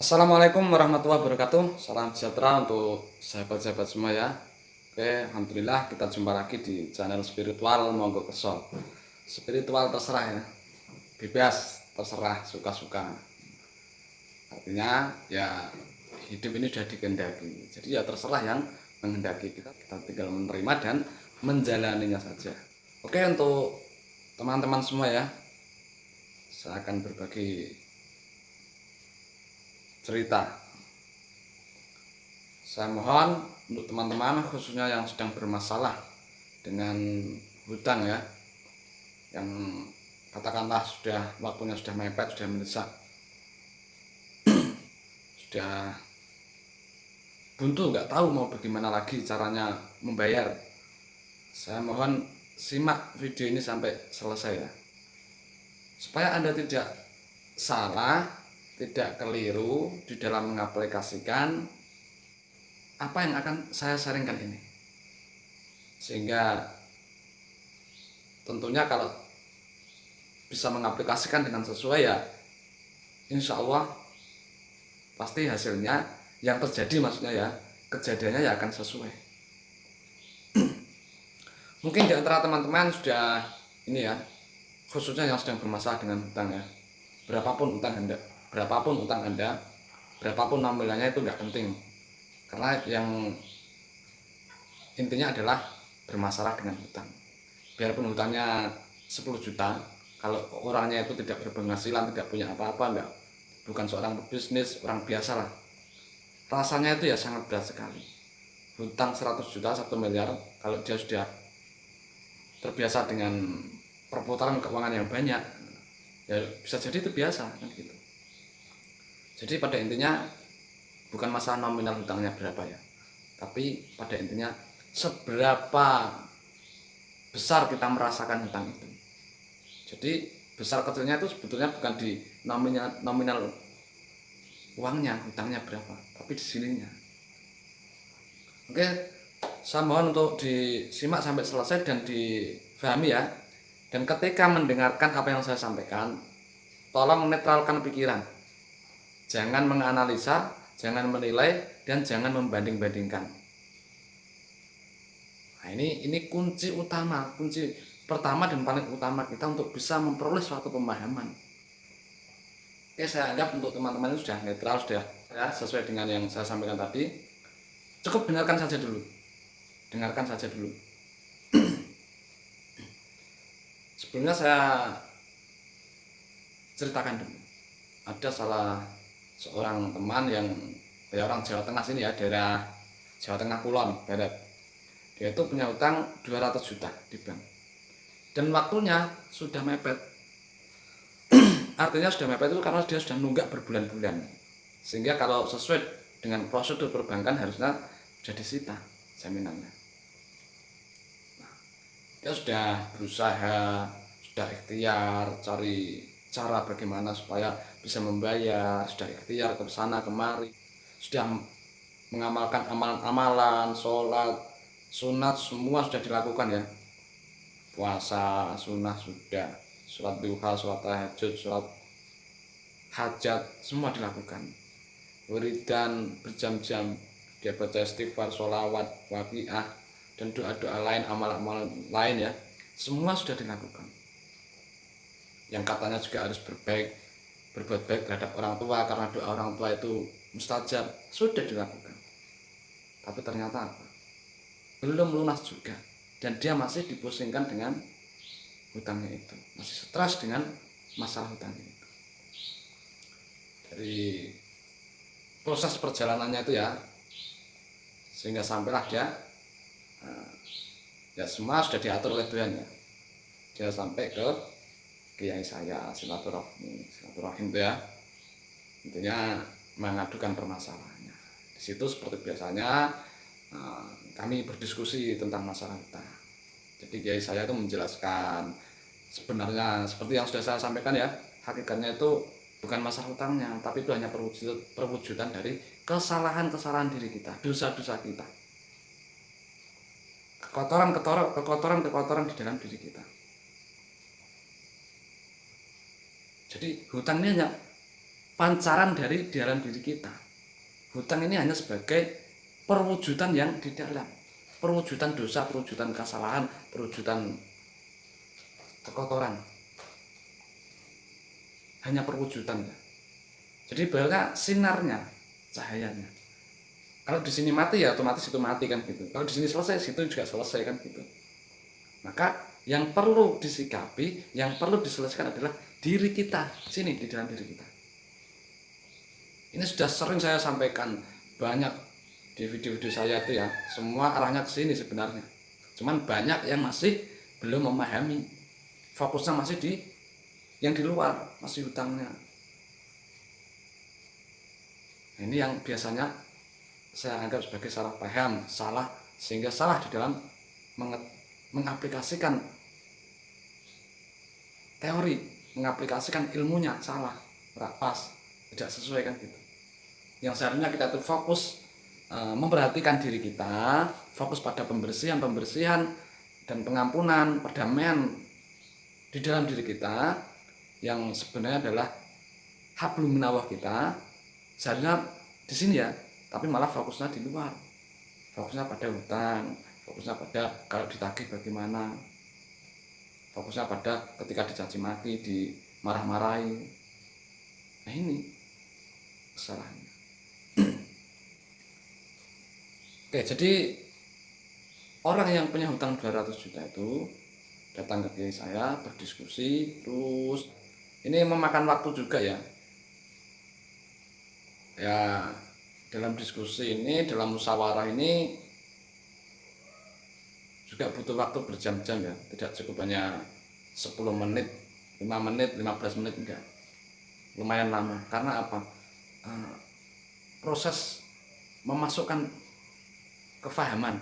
Assalamualaikum warahmatullahi wabarakatuh. Salam sejahtera untuk sahabat-sahabat semua ya. Oke, alhamdulillah kita jumpa lagi di channel spiritual Monggo Kesol. Spiritual terserah ya, bebas terserah suka-suka. Artinya ya hidup ini sudah dikehendaki. Jadi ya terserah yang menghendaki, kita tinggal menerima dan menjalaninya saja. Oke, untuk teman-teman semua ya, saya akan berbagi cerita. Saya mohon untuk teman-teman khususnya yang sedang bermasalah dengan hutang ya, yang katakanlah sudah waktunya sudah mepet, sudah mendesak, sudah buntu, nggak tahu mau bagaimana lagi caranya membayar. Saya mohon simak video ini sampai selesai ya, supaya Anda tidak salah, tidak keliru di dalam mengaplikasikan apa yang akan saya sharingkan ini. Sehingga tentunya kalau bisa mengaplikasikan dengan sesuai ya, insya Allah pasti hasilnya yang terjadi, maksudnya ya kejadiannya ya akan sesuai. Mungkin di antara teman-teman sudah ini ya, khususnya yang sedang bermasalah dengan hutang ya, berapapun utang anda, berapapun nominalnya itu nggak penting, karena yang intinya adalah bermasalah dengan hutang. Biarpun hutangnya 10 juta, kalau orangnya itu tidak berpenghasilan, tidak punya apa-apa, enggak, bukan seorang pebisnis, orang biasa lah, rasanya itu ya sangat berat sekali. Hutang 100 juta, 1 miliar, kalau dia sudah terbiasa dengan perputaran keuangan yang banyak, ya bisa jadi itu biasa kan gitu. Jadi pada intinya bukan masalah nominal hutangnya berapa ya, tapi pada intinya seberapa besar kita merasakan hutang itu. Jadi besar kecilnya itu sebetulnya bukan di nominal uangnya, hutangnya berapa, tapi di sininya. Oke, saya mohon untuk disimak sampai selesai dan difahami ya. Dan ketika mendengarkan apa yang saya sampaikan, tolong netralkan pikiran. Jangan menganalisa, jangan menilai, dan jangan membanding-bandingkan. Nah, ini kunci utama, kunci pertama dan paling utama kita untuk bisa memperoleh suatu pemahaman. Oke, saya anggap untuk teman-teman sudah netral, sudah ya, sesuai dengan yang saya sampaikan tadi. Cukup dengarkan saja dulu. Dengarkan saja dulu. Sebelumnya saya ceritakan dulu. Ada salah seorang teman yang ya orang Jawa Tengah sini ya, daerah Jawa Tengah Kulon Barat. Dia itu punya utang 200 juta di bank. Dan waktunya sudah mepet. Artinya sudah mepet itu karena dia sudah nunggak berbulan-bulan. Sehingga kalau sesuai dengan prosedur perbankan harusnya sudah disita jaminannya. Dia sudah berusaha, sudah ikhtiar cari cara bagaimana supaya bisa membayar, sudah ikhtiar ke sana kemari, sudah mengamalkan amalan-amalan, sholat, sunat semua sudah dilakukan ya. Puasa sunnah sudah, sholat duha, sholat tahajud, sholat hajat semua dilakukan. Wiridan berjam-jam dia baca istighfar, sholawat, waqiah, dan doa-doa lain, amal-amal lain ya, semua sudah dilakukan. Yang katanya juga harus berbuat baik terhadap orang tua karena doa orang tua itu mustajab, sudah dilakukan. Tapi ternyata apa? Belum lunas juga, dan dia masih dipusingkan dengan hutangnya itu, masih stres dengan masalah hutangnya itu. Dari proses perjalanannya itu ya, sehingga sampailah dia ya semua sudah diatur oleh Tuhan ya, dia sampai ke kiai saya, silaturahim itu ya, intinya mengadukan permasalahannya. Di situ seperti biasanya kami berdiskusi tentang masalah hutang. Jadi kiai saya itu menjelaskan sebenarnya seperti yang sudah saya sampaikan ya, hakikatnya itu bukan masalah hutangnya, tapi itu hanya perwujudan dari kesalahan-kesalahan diri kita, dosa-dosa kita, kekotoran di dalam diri kita. Jadi hutang ini hanya pancaran dari dalam diri kita. Hutang ini hanya sebagai perwujudan yang di dalam, perwujudan dosa, perwujudan kesalahan, perwujudan kekotoran, hanya perwujudan. Jadi bahwa sinarnya, cahayanya. Kalau di sini mati ya otomatis itu mati kan gitu. Kalau di sini selesai, situ juga selesai kan gitu. Maka yang perlu disikapi, yang perlu diselesaikan adalah diri kita, sini di dalam diri kita. Ini sudah sering saya sampaikan banyak di video-video saya itu ya, semua arahnya ke sini sebenarnya. Cuman banyak yang masih belum memahami, fokusnya masih di yang di luar, masih hutangnya. Ini yang biasanya saya anggap sebagai salah paham, salah sehingga salah di dalam mengaplikasikan teori, mengaplikasikan ilmunya salah, nggak pas, tidak sesuai kan gitu. Yang seharusnya kita tuh fokus memperhatikan diri kita, fokus pada pembersihan dan pengampunan, perdamaian di dalam diri kita yang sebenarnya adalah hablum minallah kita. Seharusnya di sini ya, tapi malah fokusnya di luar, fokusnya pada hutang, fokusnya pada kalau ditagih bagaimana, fokusnya pada ketika dicaci maki, dimarah-marahi. Nah ini kesalahannya. Oke, jadi orang yang punya hutang 200 juta itu datang ke kiai saya berdiskusi, terus ini memakan waktu juga ya. Ya, dalam diskusi ini, dalam musyawarah ini juga butuh waktu berjam-jam ya, tidak cukup hanya 10 menit, 5 menit, 15 menit, enggak. Lumayan lama, karena apa? Proses memasukkan kefahaman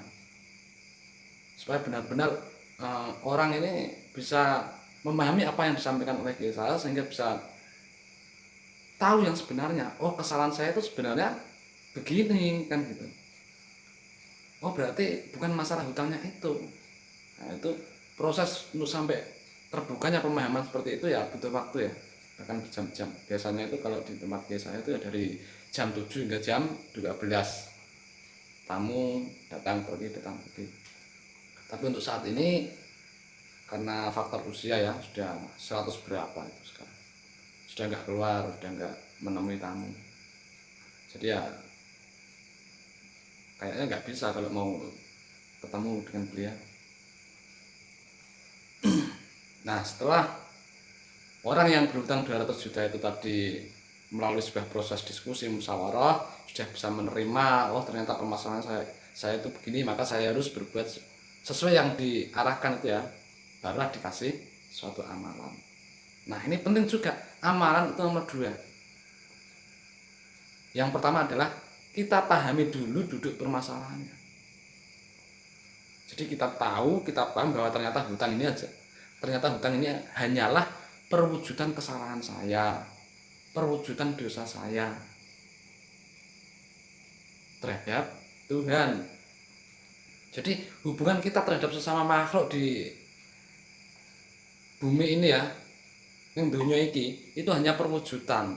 supaya benar-benar orang ini bisa memahami apa yang disampaikan oleh kiai saya, sehingga bisa tahu yang sebenarnya. Oh, kesalahan saya itu sebenarnya begini kan gitu. Oh, berarti bukan masalah hutangnya itu. Nah, itu proses untuk sampai terbukanya pemahaman seperti itu ya butuh waktu ya, bahkan berjam-jam. Biasanya itu kalau di tempat kiai saya itu ya dari jam 7 hingga jam 12. Tamu datang pergi. Tapi untuk saat ini karena faktor usia ya, sudah 100 berapa itu sekarang, sudah nggak keluar, sudah nggak menemui tamu. Jadi ya kayaknya nggak bisa kalau mau ketemu dengan beliau. Nah, setelah orang yang berhutang 200 juta itu tadi melalui sebuah proses diskusi musyawarah sudah bisa menerima, oh ternyata permasalahan saya itu begini, maka saya harus berbuat sesuai yang diarahkan itu ya, barulah dikasih suatu amalan. Nah, ini penting juga, amalan itu nomor 2. Yang pertama adalah kita pahami dulu duduk permasalahannya. Jadi kita paham bahwa ternyata hutang ini hanyalah perwujudan kesalahan saya, perwujudan dosa saya terhadap Tuhan. Jadi hubungan kita terhadap sesama makhluk di bumi ini ya, yang dunia ini, itu hanya perwujudan,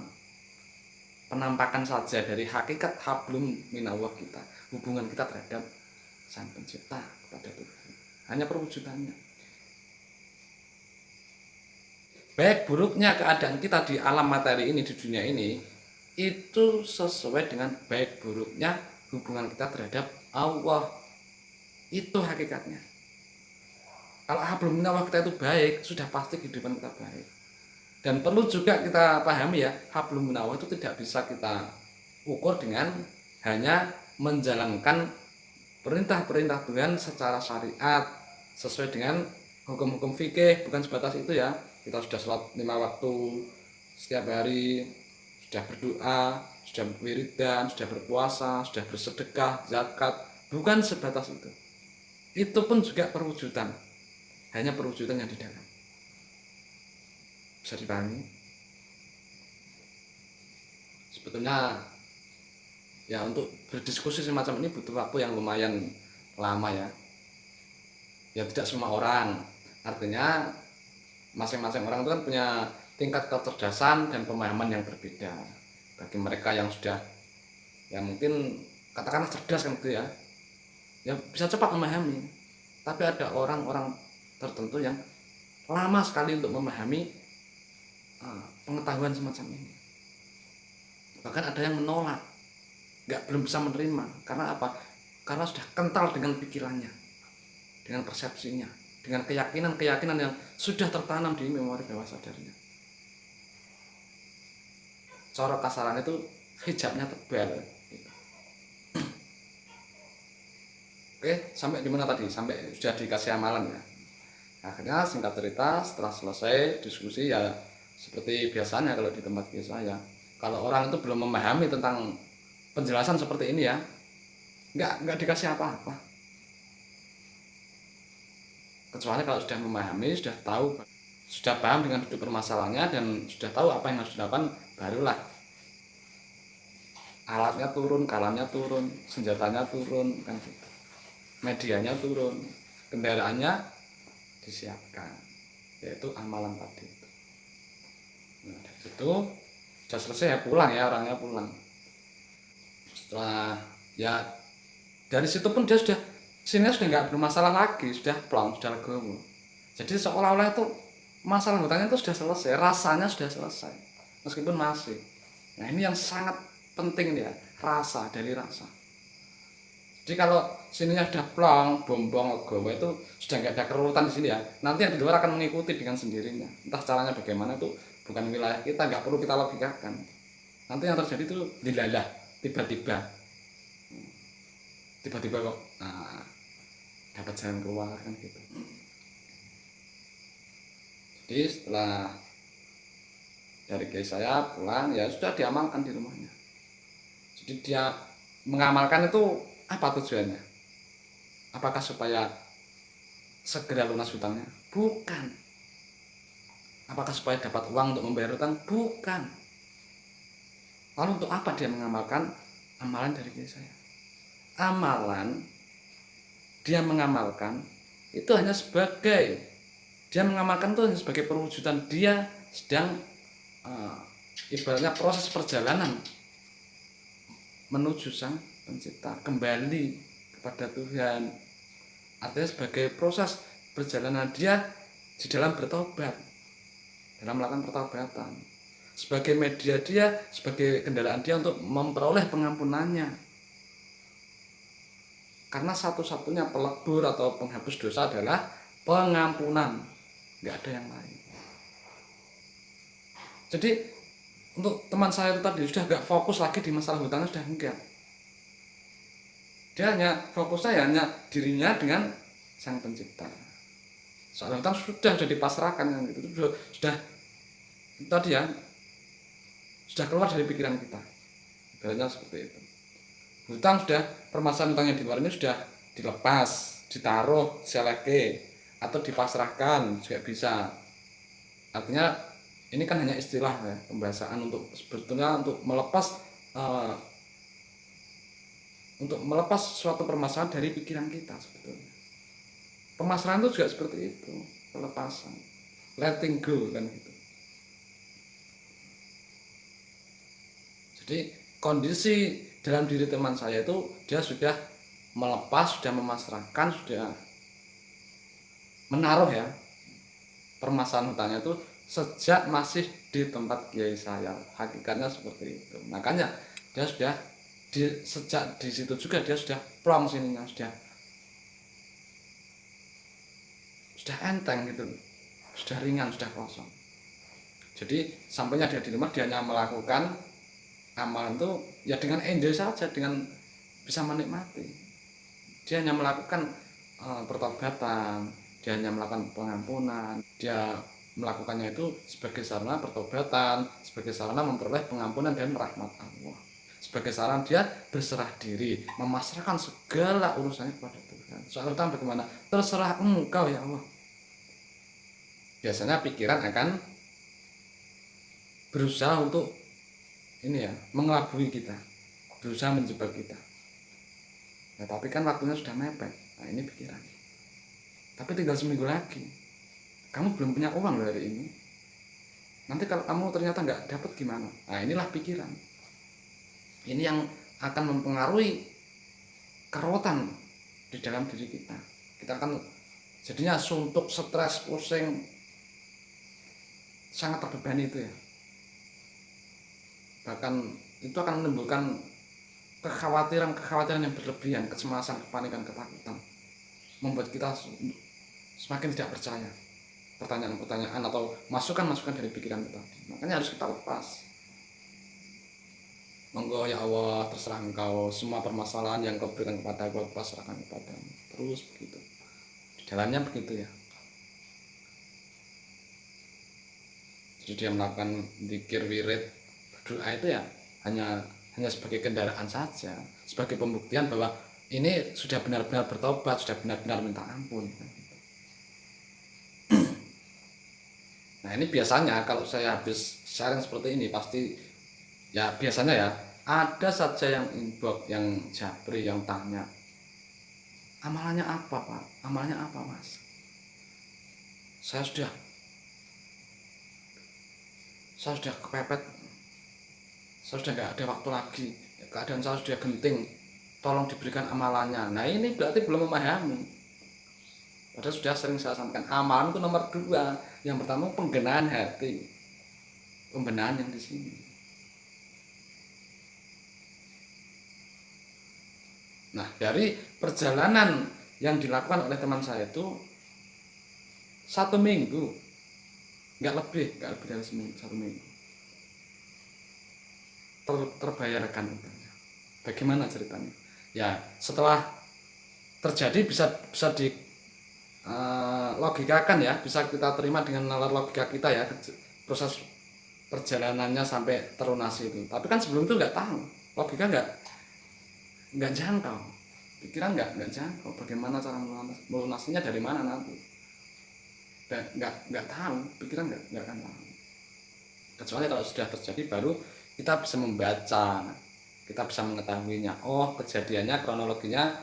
penampakan saja dari hakikat hablum minallah kita, hubungan kita terhadap Sang Pencipta, kepada Tuhan. Hanya perwujudannya. Baik buruknya keadaan kita di alam materi ini, di dunia ini, itu sesuai dengan baik buruknya hubungan kita terhadap Allah. Itu hakikatnya. Kalau hablum minallah kita itu baik, sudah pasti kehidupan kita baik. Dan perlu juga kita pahami ya, hablum minallah itu tidak bisa kita ukur dengan hanya menjalankan perintah-perintah Tuhan secara syariat sesuai dengan hukum-hukum fikih, bukan sebatas itu ya. Kita sudah sholat 5 waktu setiap hari, sudah berdoa, sudah wiridan, sudah berpuasa, sudah bersedekah, zakat, bukan sebatas itu. Itu pun juga perwujudan, hanya perwujudan yang di dalam. Bisa dipahami? Sebetulnya ya untuk berdiskusi semacam ini butuh waktu yang lumayan lama ya. Ya tidak semua orang, artinya masing-masing orang itu kan punya tingkat kecerdasan dan pemahaman yang berbeda. Bagi mereka yang sudah ya mungkin katakanlah cerdas kan gitu ya bisa cepat memahami. Tapi ada orang-orang tertentu yang lama sekali untuk memahami pengetahuan semacam ini. Bahkan ada yang menolak, belum bisa menerima. Karena apa? Karena sudah kental dengan pikirannya, dengan persepsinya, dengan keyakinan-keyakinan yang sudah tertanam di memori bawah sadarnya. Cara kasaran itu hijabnya tebal. Oke, sampai di mana tadi? Sampai sudah dikasih amalan ya. Akhirnya singkat cerita setelah selesai diskusi ya seperti biasanya kalau di tempat biasa ya. Kalau orang itu belum memahami tentang penjelasan seperti ini ya, nggak dikasih apa-apa. Kecuali kalau sudah memahami, sudah tahu, sudah paham dengan duduk permasalahannya dan sudah tahu apa yang harus dilakukan, barulah alatnya turun, kalamnya turun, senjatanya turun, kan gitu. Medianya turun, kendaraannya disiapkan, yaitu amalan tadi itu. Nah, dari situ sudah selesai ya pulang ya, orangnya pulang. Setelah ya dari situ pun dia sudah sini sudah nggak bermasalah lagi, sudah plong, sudah legowo. Jadi seolah-olah itu masalah hutangnya itu sudah selesai, rasanya sudah selesai, meskipun masih. Nah ini yang sangat penting ya, rasa dari rasa. Jadi kalau sininya sudah plong, bombong, legowo itu sudah nggak ada kerurutan di sini ya. Nanti yang di luar akan mengikuti dengan sendirinya. Entah caranya bagaimana itu bukan wilayah kita, nggak perlu kita logikakan. Nanti yang terjadi itu dilalah, tiba-tiba kok dapat jalan keluar kan gitu. Jadi setelah dari kiai saya pulang ya sudah diamalkan di rumahnya. Jadi dia mengamalkan itu apa tujuannya? Apakah supaya segera lunas hutangnya? Bukan. Apakah supaya dapat uang untuk membayar hutang? Bukan. Lalu untuk apa dia mengamalkan amalan dari kiai saya? Amalan dia mengamalkan itu hanya sebagai perwujudan dia sedang ibaratnya proses perjalanan menuju Sang Pencipta, kembali kepada Tuhan. Artinya sebagai proses perjalanan dia di dalam bertobat, dalam melakukan pertobatan, sebagai media dia, sebagai kendaraan dia untuk memperoleh pengampunannya. Karena satu-satunya pelebur atau penghapus dosa adalah pengampunan, nggak ada yang lain. Jadi untuk teman saya itu tadi sudah nggak fokus lagi di masalah hutangnya, sudah enggak. Dia hanya fokusnya hanya dirinya dengan Sang Pencipta. Soal hutang sudah dipasrahkan kan gitu, sudah tadi ya, sudah keluar dari pikiran kita. Ibaratnya seperti itu. Hutang sudah, permasalahan hutang yang di luar ini sudah dilepas, ditaruh, seleke, atau dipasrahkan juga bisa. Artinya ini kan hanya istilah ya, pembahasan untuk sebetulnya untuk melepas suatu permasalahan dari pikiran kita sebetulnya. Pemasrahan itu juga seperti itu, pelepasan, letting go kan gitu. Jadi kondisi dalam diri teman saya itu dia sudah melepas, sudah memasrahkan, sudah menaruh ya permasalahan hutangnya itu sejak masih di tempat kiai saya. Hakikatnya seperti itu. Makanya dia sudah sejak di situ juga dia sudah plong sininya, sudah enteng gitu, sudah ringan, sudah kosong. Jadi sampainya dia di rumah dia hanya melakukan amalan itu ya dengan enjoy saja, dengan bisa menikmati. Dia hanya melakukan pertobatan, dia hanya melakukan pengampunan, dia melakukannya itu sebagai sarana pertobatan, sebagai sarana memperoleh pengampunan dan rahmat Allah, sebagai sarana dia berserah diri, memasrahkan segala urusannya kepada Tuhan. Soal hutang bagaimana? Terserah Engkau ya Allah. Biasanya pikiran akan berusaha untuk ini ya, mengelabui kita, berusaha menjebak kita. Ya, tapi kan waktunya sudah mepet. Nah ini pikiran. Tapi tinggal seminggu lagi. Kamu belum punya uang loh hari ini. Nanti kalau kamu ternyata nggak dapat gimana? Nah inilah pikiran. Ini yang akan mempengaruhi keruwetan di dalam diri kita. Kita akan jadinya suntuk, stres, pusing, sangat terbebani itu ya. Bahkan itu akan menimbulkan kekhawatiran yang berlebihan, kecemasan, kepanikan, ketakutan, membuat kita semakin tidak percaya pertanyaan-pertanyaan atau masukan-masukan dari pikiran kita. Makanya harus kita lepas. Monggo ya Allah, terserah Engkau, semua permasalahan yang Kau berikan kepada Aku pasrahkan kepadamu. Terus begitu. Di dalamnya begitu ya. Jadi dia melakukan zikir, wirid, berdoa itu ya hanya sebagai kendaraan saja, sebagai pembuktian bahwa ini sudah benar-benar bertobat, sudah benar-benar minta ampun. Nah ini biasanya kalau saya habis sharing seperti ini pasti ya biasanya ya ada saja yang inbox, yang japri, yang tanya, amalannya apa Pak? Amalannya apa Mas? Saya sudah kepepet, saya sudah nggak ada waktu lagi, keadaan saya sudah genting, tolong diberikan amalannya. Nah ini berarti belum memahami. Padahal sudah sering saya sampaikan, amalan itu nomor 2. Yang pertama penggenaan hati, pembenahan yang di sini. Nah dari perjalanan yang dilakukan oleh teman saya itu 1 minggu, nggak lebih dari 1 minggu terbayarkan. Bagaimana ceritanya? Ya setelah terjadi bisa di logikakan ya, bisa kita terima dengan nalar logika kita ya, proses perjalanannya sampai terlunasi itu. Tapi kan sebelum itu nggak tahu, logika nggak jangkau, pikiran nggak jangkau bagaimana cara melunasinya, dari mana nanti, nggak tahu, pikiran nggak akan tahu. Kecuali kalau sudah terjadi baru kita bisa membaca, kita bisa mengetahuinya. Oh kejadiannya, kronologinya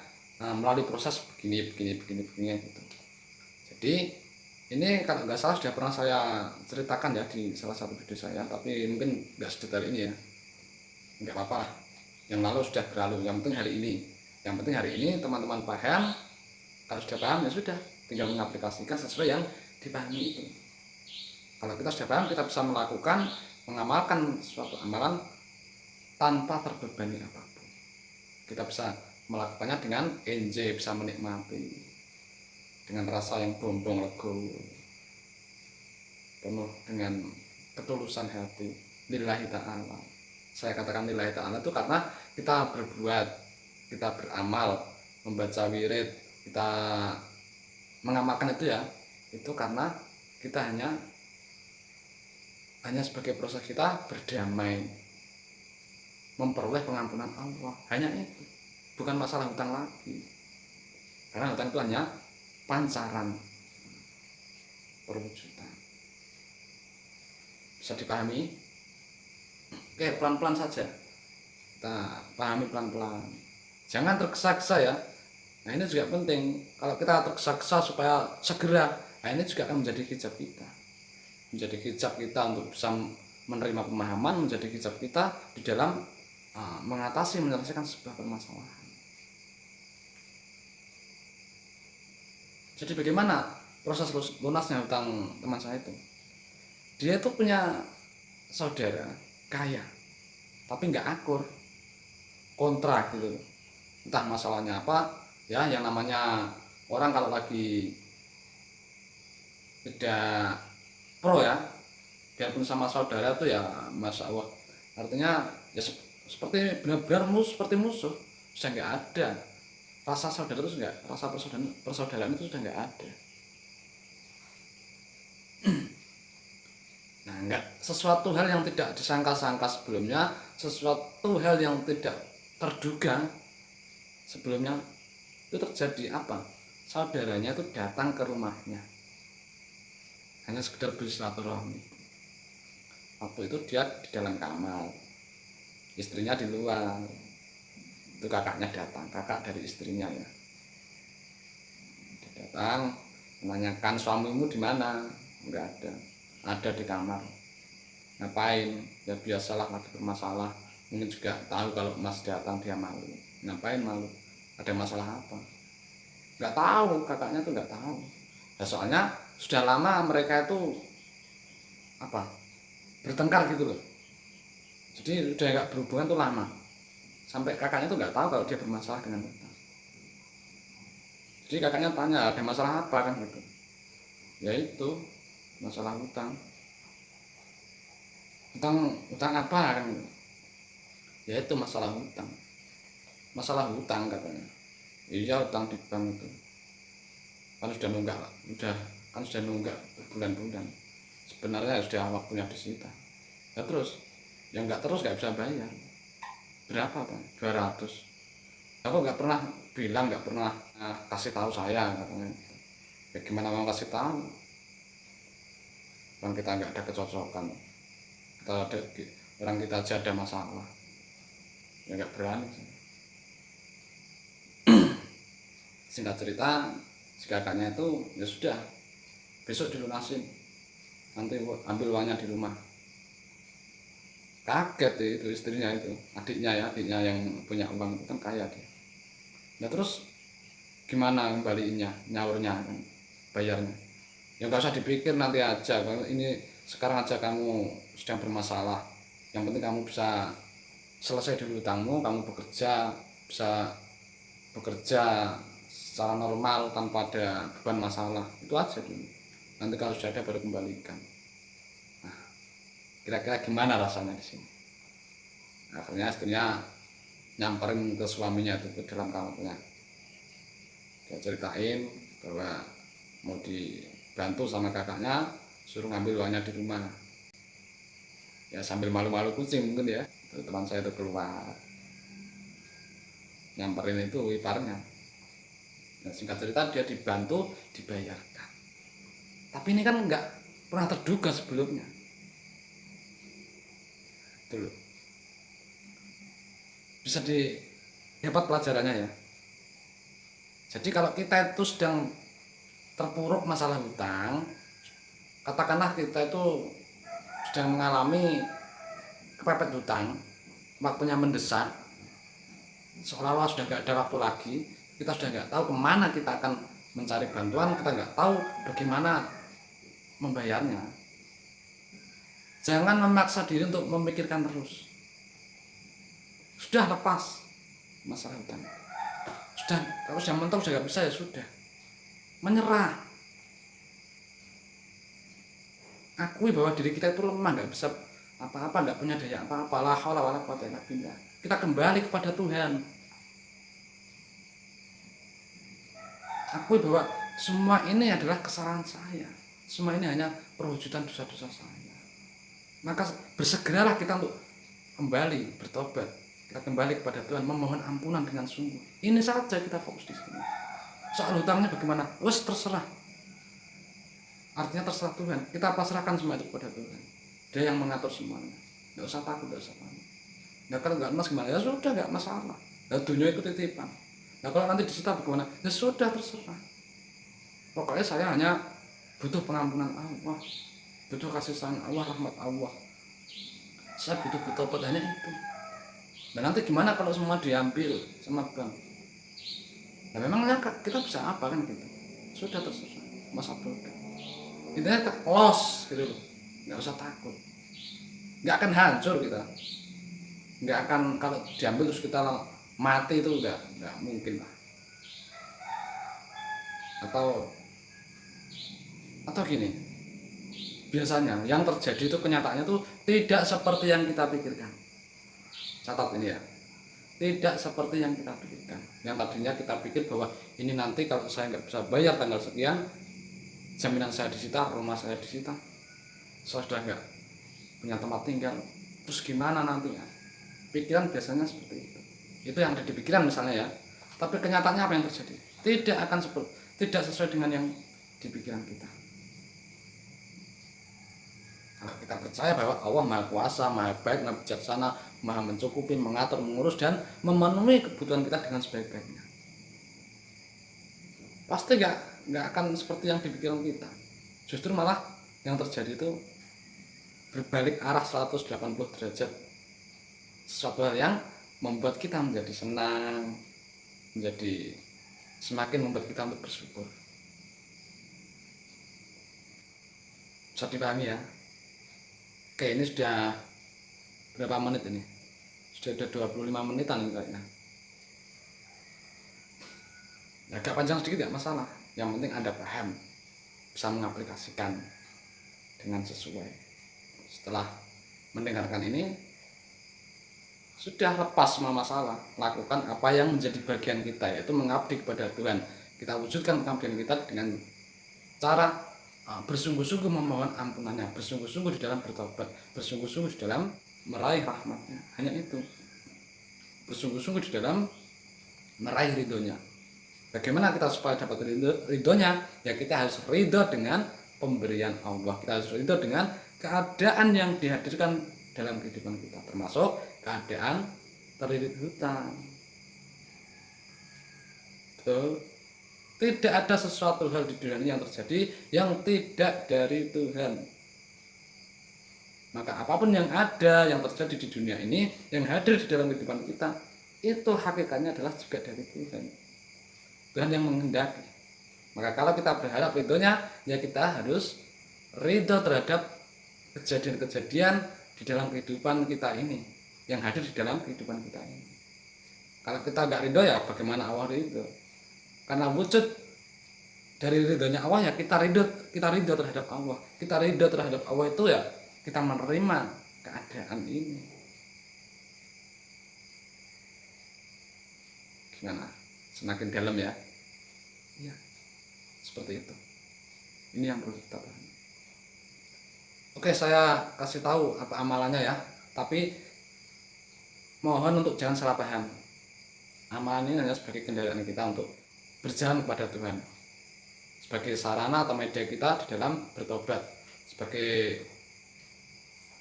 melalui proses begini gitu. Jadi ini kalau nggak salah sudah pernah saya ceritakan ya di salah satu video saya, tapi mungkin nggak sedetail ini ya. Nggak apa-apa, yang lalu sudah berlalu. Yang penting hari ini teman-teman paham. Kalau sudah paham ya sudah, tinggal mengaplikasikan sesuai yang dipahami itu. Kalau kita sudah paham, kita bisa melakukan, mengamalkan suatu amalan tanpa terbebani apapun. Kita bisa melakukannya dengan enjoy, bisa menikmati dengan rasa yang bombong legowo, penuh dengan ketulusan hati, lillahi ta'ala. Saya katakan lillahi ta'ala itu karena kita berbuat, kita beramal, membaca wirid, kita mengamalkan itu ya, itu karena kita hanya sebagai proses kita berdamai, memperoleh pengampunan Allah. Hanya itu, bukan masalah hutang lagi, karena hutang itu hanya pancaran perwujudan. Bisa dipahami? Oke, pelan-pelan saja kita pahami, pelan-pelan, jangan tergesa-gesa ya. Nah ini juga penting, kalau kita tergesa-gesa supaya segera, nah ini juga akan menjadi hijab kita, untuk bisa menerima pemahaman, menjadi hijab kita di dalam mengatasi, menyelesaikan sebuah permasalahan. Jadi bagaimana proses lunasnya hutang teman saya itu? Dia itu punya saudara kaya, tapi nggak akur, kontrak gitu. Entah masalahnya apa ya, yang namanya orang kalau lagi tidak pro ya, biarpun sama saudara tuh ya masya Allah, artinya ya seperti benar-benar seperti musuh, sudah nggak ada rasa saudara itu, enggak, rasa persaudaraan itu sudah nggak ada. Nah enggak, sesuatu hal yang tidak disangka-sangka sebelumnya, sesuatu hal yang tidak terduga sebelumnya itu terjadi. Apa? Saudaranya itu datang ke rumahnya hanya sekedar bersilaturahmi. Waktu itu dia di dalam kamar, istrinya di luar. Itu kakaknya datang, kakak dari istrinya ya. Dia datang menanyakan, suamimu di mana? Enggak ada di kamar. Ngapain? Ya biasalah, lagi bermasalah. Mungkin juga tahu kalau Mas datang dia malu. Ngapain malu? Ada masalah apa? Nggak tahu, kakaknya tuh nggak tahu. Ya, soalnya sudah lama mereka itu apa, bertengkar gitu loh. Jadi udah nggak berhubungan tuh lama. Sampai kakaknya tuh nggak tahu kalau dia bermasalah dengan kita. Jadi kakaknya tanya, ada masalah apa kan gitu. Ya itu masalah hutang. Hutang apa kan gitu. Ya itu masalah hutang. Masalah hutang katanya. Iya, hutang di bank itu. Kan sudah nunggak, sudah nunggak bulan-bulan. Sebenarnya sudah waktunya disita. Ya terus, yang nggak terus nggak bisa bayar. Berapa Pak? 200. Aku nggak pernah bilang, nggak pernah kasih tahu saya katanya. Ya gimana mau kasih tahu? Orang kita nggak ada kecocokan. Orang kita aja ada masalah. Ya nggak berani. Singkat cerita, si kakaknya itu ya sudah, besok dilunasin, nanti ambil uangnya di rumah. Kaget itu istrinya, itu adiknya yang punya uang itu kan kaya dia. Nah terus gimana kembaliinnya, nyaurnya kan, bayarnya? Ya nggak usah dipikir, nanti aja, kalau ini sekarang aja kamu sedang bermasalah, yang penting kamu bisa selesai dulu hutangmu, kamu bisa bekerja secara normal tanpa ada beban masalah, itu aja dulu, nanti kalau sudah ada baru kembalikan. Nah, kira-kira gimana rasanya di sini? Akhirnya istrinya nyamperin ke suaminya itu ke dalam kamarnya, dia ceritain bahwa mau dibantu sama kakaknya, suruh ngambil uangnya di rumah. Ya sambil malu-malu kucing mungkin ya, teman saya itu keluar nyamperin itu iparnya. Nah, singkat cerita dia dibantu, dibayarkan. Tapi ini kan nggak pernah terduga sebelumnya. Itu loh. Bisa dapat pelajarannya ya. Jadi kalau kita itu sedang terpuruk masalah hutang, katakanlah kita itu sedang mengalami kepepet hutang, waktunya mendesak, seolah-olah sudah nggak ada waktu lagi, kita sudah nggak tahu kemana kita akan mencari bantuan, kita nggak tahu bagaimana membayarnya. Jangan memaksa diri untuk memikirkan terus. Sudah lepas masalah hutang. Sudah, kalau sudah mentok sudah nggak bisa, ya sudah. Menyerah. Akui bahwa diri kita itu lemah, nggak bisa apa-apa, nggak punya daya apa-apa. La haula wala quwwata illa billah. Kita kembali kepada Tuhan. Akui bahwa semua ini adalah kesalahan saya. Semua ini hanya perwujudan dosa-dosa saya. Maka bersegeralah kita untuk kembali bertobat. Kita kembali kepada Tuhan, memohon ampunan dengan sungguh. Ini saja kita fokus di sini. Soal hutangnya bagaimana? Wes terserah. Artinya terserah Tuhan. Kita pasrahkan semua itu kepada Tuhan. Dia yang mengatur semuanya. Nggak usah takut, nggak usah panik. Nah kalau nggak emas gimana? Ya sudah, nggak masalah. Nah dunia itu titipan. Nah kalau nanti disita bagaimana? Ya sudah, terserah. Pokoknya saya hanya butuh pengampunan Allah, butuh kasih sayang Allah, rahmat Allah. Saya butuh bertobat, hanya itu. Dan nanti gimana kalau semua diambil sama bank? Nah memangnya kita bisa apa kan gitu? Sudah, terserah. Masa bodoh. Intinya loss gitu loh. Nggak usah takut. Nggak akan hancur kita. Nggak akan, kalau diambil terus kita mati, itu nggak mungkin lah. Atau gini, biasanya yang terjadi itu kenyataannya tuh tidak seperti yang kita pikirkan. Catat ini ya, tidak seperti yang kita pikirkan. Yang tadinya kita pikir bahwa ini nanti kalau saya nggak bisa bayar tanggal sekian, jaminan saya disita, rumah saya disita, saya sudah nggak punya tempat tinggal, terus gimana nantinya? Pikiran biasanya seperti itu. Itu yang ada di pikiran misalnya ya. Tapi kenyataannya apa yang terjadi? Tidak sesuai dengan yang di pikiran kita. Kalau kita percaya bahwa Allah Maha Kuasa, Maha Baik, Maha Bijaksana, Maha mencukupi, mengatur, mengurus, dan memenuhi kebutuhan kita dengan sebaik-baiknya, pasti nggak akan seperti yang di pikiran kita. Justru malah yang terjadi itu berbalik arah 180 derajat. sesuatu hal yang membuat kita menjadi senang, menjadi semakin membuat kita untuk bersyukur. Bisa dipahami ya? Oke, ini sudah berapa menit ini? Sudah ada 25 menitan ini kayaknya. Agak panjang sedikit ya masalah. Yang penting Anda paham, bisa mengaplikasikan dengan sesuai. Setelah mendengarkan ini, sudah lepas semua masalah. Lakukan apa yang menjadi bagian kita, yaitu mengabdi kepada Tuhan. Kita wujudkan pengabdian kita dengan cara bersungguh-sungguh memohon ampunannya, bersungguh-sungguh di dalam bertobat, bersungguh-sungguh di dalam meraih rahmatnya. Hanya itu. Bersungguh-sungguh di dalam meraih ridhonya. Bagaimana kita supaya dapat ridhonya? Ya kita harus ridho dengan pemberian Allah. Kita harus ridho dengan keadaan yang dihadirkan dalam kehidupan kita, termasuk keadaan terlilit hutang. Betul. Tidak ada sesuatu hal di dunia ini yang terjadi yang tidak dari Tuhan. Maka apapun yang ada, yang terjadi di dunia ini, yang hadir di dalam kehidupan kita, itu hakikatnya adalah juga dari Tuhan. Tuhan yang menghendaki. Maka kalau kita berharap ridhonya, ya kita harus ridho terhadap kejadian-kejadian di dalam kehidupan kita ini, yang hadir di dalam kehidupan kita ini. Kalau kita nggak ridho, ya bagaimana Allah ridho? Karena wujud dari ridhonya Allah, ya kita ridho terhadap Allah. Kita ridho terhadap Allah itu ya kita menerima keadaan ini. Gimana? Semakin dalam ya? Iya, seperti itu. Ini yang perlu kita pahami. Oke, saya kasih tahu apa amalannya ya. Tapi mohon untuk jangan salah paham. Amalan ini hanya sebagai kendaraan kita untuk berjalan kepada Tuhan, sebagai sarana atau media kita di dalam bertobat, sebagai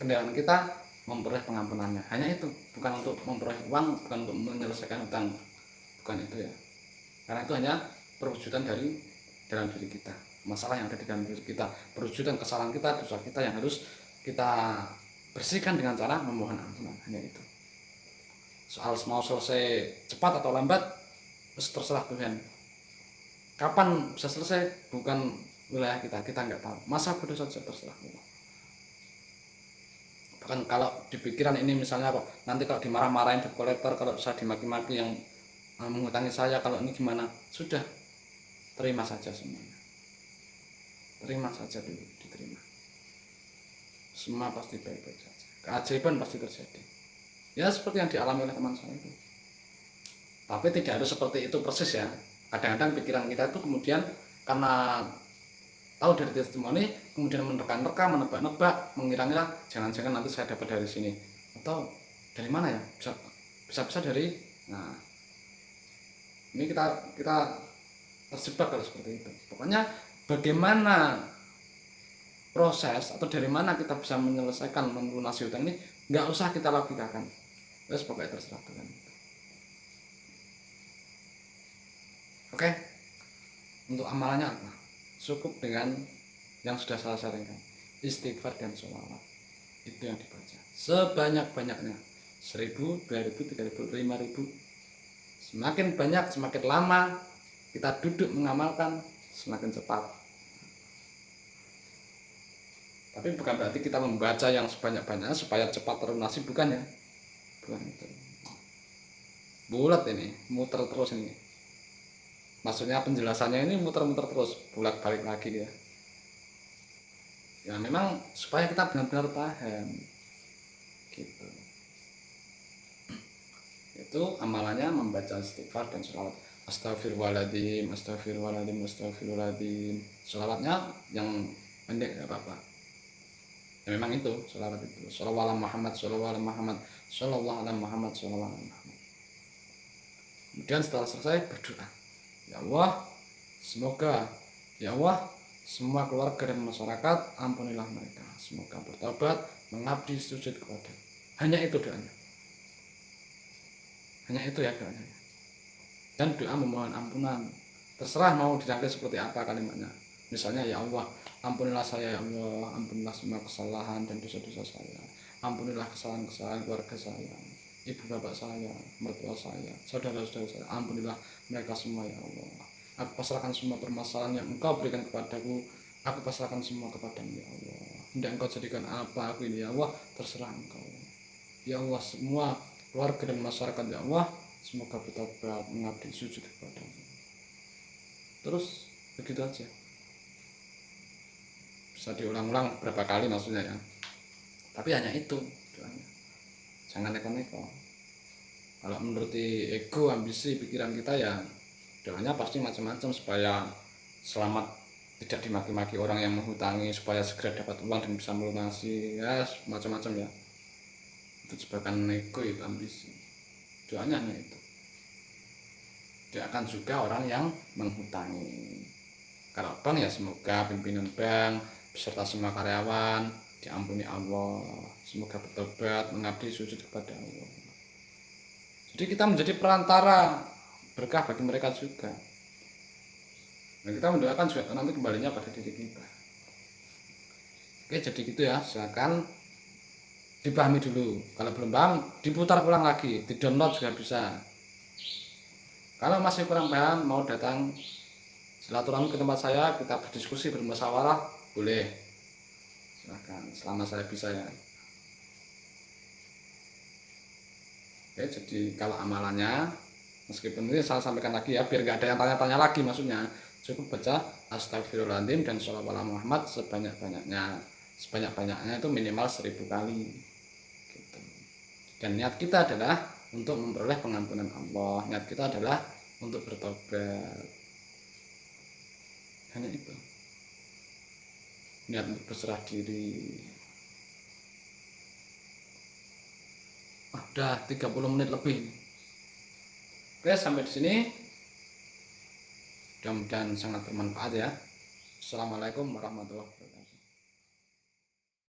kendaraan kita memperoleh pengampunannya. Hanya itu, bukan untuk memperoleh uang, bukan untuk menyelesaikan hutang, bukan itu ya. Karena itu hanya perwujudan dari dalam diri kita, masalah yang ada di dalam diri kita, perwujudan kesalahan kita, dosa kita yang harus kita bersihkan dengan cara memohon ampunan. Hanya itu. Soal mau selesai cepat atau lambat, terserah Tuhan. Kapan bisa selesai bukan wilayah kita nggak tahu. Masa bodoh saja, terserah Allah. Bahkan kalau di pikiran ini misalnya kok nanti kalau dimarah-marahin debt collector, kalau saya dimaki-maki yang menghutangi saya, kalau ini gimana, sudah terima saja semuanya, terima saja dulu, diterima, semua pasti baik-baik saja, keajaiban pasti terjadi ya, seperti yang dialami oleh teman saya itu. Tapi tidak harus seperti itu persis ya. Kadang-kadang pikiran kita itu kemudian karena tahu dari testimoni kemudian menerka-nerka, menebak-nebak, mengira-ngira jangan-jangan nanti saya dapat dari sini, atau dari mana ya, bisa dari, nah ini kita terjebak kalau seperti itu. Pokoknya bagaimana proses atau dari mana kita bisa menyelesaikan melunasi hutang ini nggak usah kita logikakan, terus pokoknya terserah Tuhan. Oke, untuk amalannya apa? Cukup dengan yang sudah saya sarankan, istighfar dan sholawat. Itu yang dibaca sebanyak-banyaknya, 1000, 2000, 3000, 5000. Semakin banyak, semakin lama kita duduk mengamalkan, semakin cepat. Tapi bukan berarti kita membaca yang sebanyak-banyaknya supaya cepat terlunasi, bukan ya, bukan itu. Bulat ini, muter terus ini. Maksudnya penjelasannya ini muter-muter terus, bolak-balik lagi ya. Ya memang supaya kita benar-benar paham gitu. Itu amalannya membaca istighfar dan sholawat. Astagfirullahaladzim, astagfirullahaladzim, astagfirullahaladzim. Sholawatnya yang pendek gak apa-apa. Ya memang itu sholawat itu. Sholawat Muhammad, sholawat Muhammad, sholawat Muhammad, sholawat Muhammad. Kemudian setelah selesai berdoa, ya Allah, semoga ya Allah semua keluarga dan masyarakat ampunilah mereka, semoga bertobat, mengabdi sujud kepada. Hanya itu doanya. Hanya itu ya doanya. Dan doa memohon ampunan, terserah mau dirangkai seperti apa kalimatnya. Misalnya ya Allah, ampunilah saya ya Allah, ampunilah semua kesalahan dan dosa-dosa saya, ampunilah kesalahan-kesalahan keluarga saya, ibu bapak saya, mertua saya, saudara-saudara saya, ampunilah mereka semua ya Allah. Aku pasrahkan semua permasalahan yang engkau berikan kepadaku, aku pasrahkan semua kepadamu ya Allah. Hendak engkau jadikan apa aku ini ya Allah, terserah engkau ya Allah. Semua keluarga dan masyarakat ya Allah, semoga bertobat mengabdi sujud kepadamu. Terus begitu aja, bisa diulang-ulang berapa kali maksudnya ya, tapi hanya itu doanya. Jangan neko-neko. Kalau menurut ego, ambisi, pikiran kita ya doanya pasti macam-macam, supaya selamat tidak dimaki-maki orang yang menghutangi, supaya segera dapat uang dan bisa melunasi, ya macam-macam ya. Itu jebakan ego, itu ambisi. Doanya hanya itu. Doakan juga orang yang menghutangi. Kalau bank ya semoga pimpinan bank beserta semua karyawan diampuni Allah, semoga bertobat mengabdi sujud kepada Allah. Jadi kita menjadi perantara berkah bagi mereka juga. Dan kita mendoakan juga nanti kembalinya pada diri kita. Oke, jadi gitu ya, silakan dipahami dulu. Kalau belum paham, diputar ulang lagi, di download juga bisa. Kalau masih kurang paham, mau datang silaturahmi ke tempat saya, kita berdiskusi, bermusyawarah, boleh. Silahkan, selama saya bisa ya. Oke, jadi kalau amalannya, meskipun ini saya sampaikan lagi ya, biar nggak ada yang tanya-tanya lagi, maksudnya cukup baca astagfirullahaladzim dan sholawat ala Muhammad sebanyak-banyaknya. Sebanyak-banyaknya itu minimal 1000 kali gitu. Dan niat kita adalah untuk memperoleh pengampunan Allah, niat kita adalah untuk bertobat, hanya itu, niat untuk berserah diri. Udah 30 menit lebih. Oke, sampai di sini. Mudah-mudahan sangat bermanfaat ya. Assalamualaikum warahmatullahi wabarakatuh.